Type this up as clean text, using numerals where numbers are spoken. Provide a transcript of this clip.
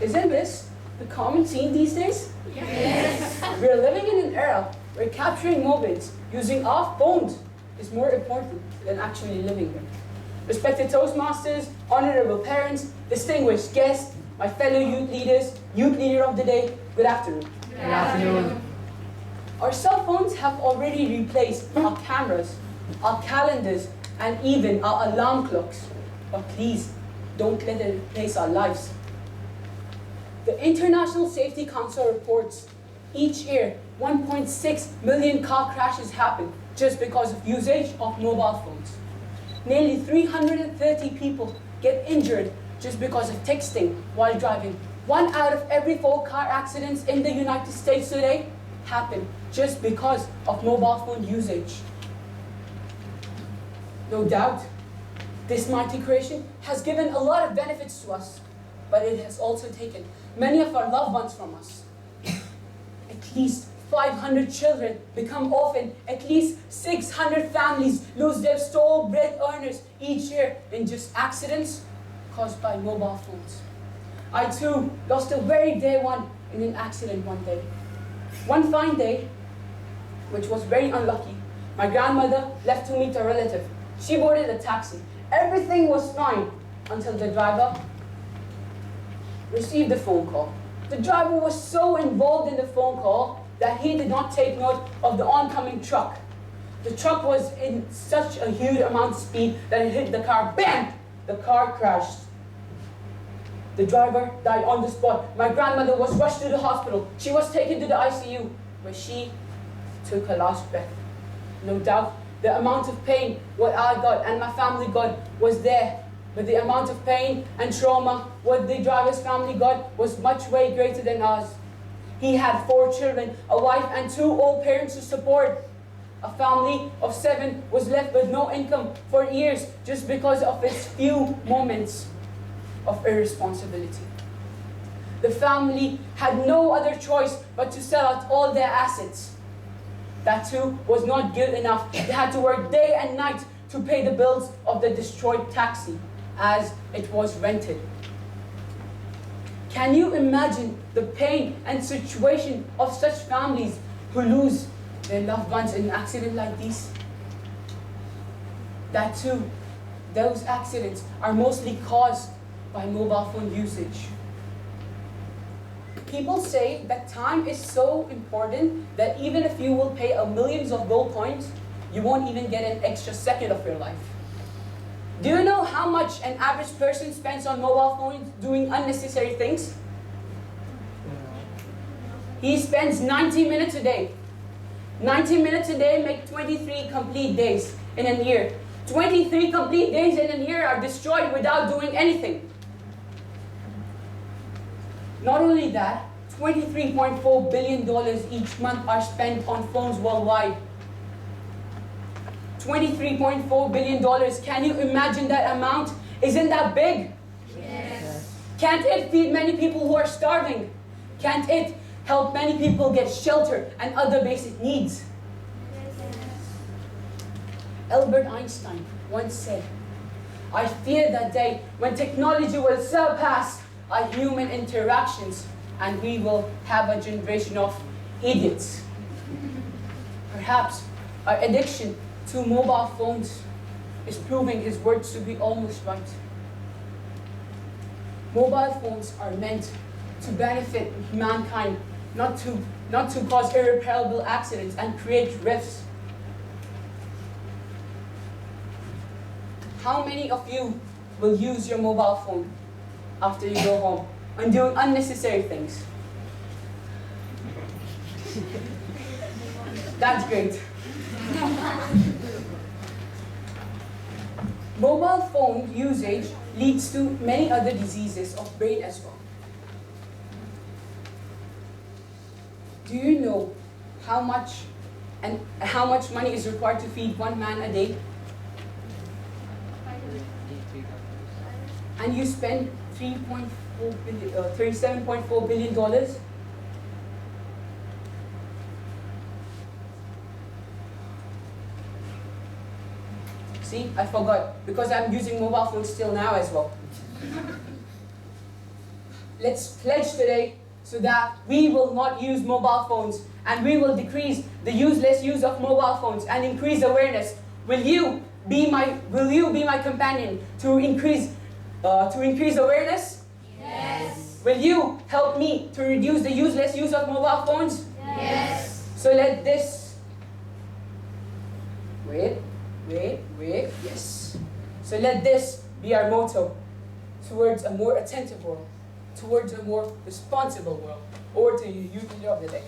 Isn't this the common scene these days? Yes. We're living in an era where capturing moments using our phones is more important than actually living them. Respected Toastmasters, honorable parents, distinguished guests, my fellow youth leaders, youth leader of the day, good afternoon. Good afternoon. Our cell phones have already replaced our cameras, our calendars, and even our alarm clocks. But please, don't let it replace our lives. The International Safety Council reports each year 1.6 million car crashes happen just because of usage of mobile phones. Nearly 330 people get injured just because of texting while driving. 1 out of every 4 car accidents in the United States today happen just because of mobile phone usage. No doubt, this mighty creation has given a lot of benefits to us, but it has also taken many of our loved ones from us. At least 500 children become orphaned. At least 600 families lose their sole bread earners each year in just accidents caused by mobile phones. I too lost a very dear one in an accident one day. One fine day, which was very unlucky, my grandmother left to meet a relative. She boarded a taxi. Everything was fine until the driver received a phone call. The driver was so involved in the phone call that he did not take note of the oncoming truck. The truck was in such a huge amount of speed that it hit the car. Bam! The car crashed. The driver died on the spot. My grandmother was rushed to the hospital. She was taken to the ICU, where she took her last breath. No doubt, the amount of pain what I got and my family got was there. But the amount of pain and trauma what the driver's family got was much way greater than ours. He had 4 children, a wife and 2 old parents to support. A family of 7 was left with no income for years just because of its few moments of irresponsibility. The family had no other choice but to sell out all their assets. That too was not good enough. They had to work day and night to pay the bills of the destroyed taxi as it was rented. Can you imagine the pain and situation of such families who lose their loved ones in an accident like this? That too, those accidents are mostly caused by mobile phone usage. People say that time is so important that even if you will pay millions of gold coins, you won't even get an extra second of your life. Do you know how much an average person spends on mobile phones doing unnecessary things? He spends 90 minutes a day. 90 minutes a day make 23 complete days in a year. 23 complete days in a year are destroyed without doing anything. Not only that, $23.4 billion each month are spent on phones worldwide. $23.4 billion. Can you imagine that amount? Isn't that big? Yes. Can't it feed many people who are starving? Can't it help many people get shelter and other basic needs? Yes. Albert Einstein once said, "I fear that day when technology will surpass our human interactions and we will have a generation of idiots." Perhaps our addiction to mobile phones is proving his words to be almost right. Mobile phones are meant to benefit mankind, not to cause irreparable accidents and create rifts. How many of you will use your mobile phone after you go home and do unnecessary things? That's great. Mobile phone usage leads to many other diseases of brain as well. Do you know how much money is required to feed one man a day? And you spend $37.4 billion? See, I forgot, because I'm using mobile phones still now as well. let's pledge today so that we will not use mobile phones and we will decrease the useless use of mobile phones and increase awareness. Will you be my companion to increase awareness? Yes. Will you help me to reduce the useless use of mobile phones? Yes. So let this wait. Yes. So let this be our motto towards a more attentive world, towards a more responsible world. Over to you, youth leader of the day.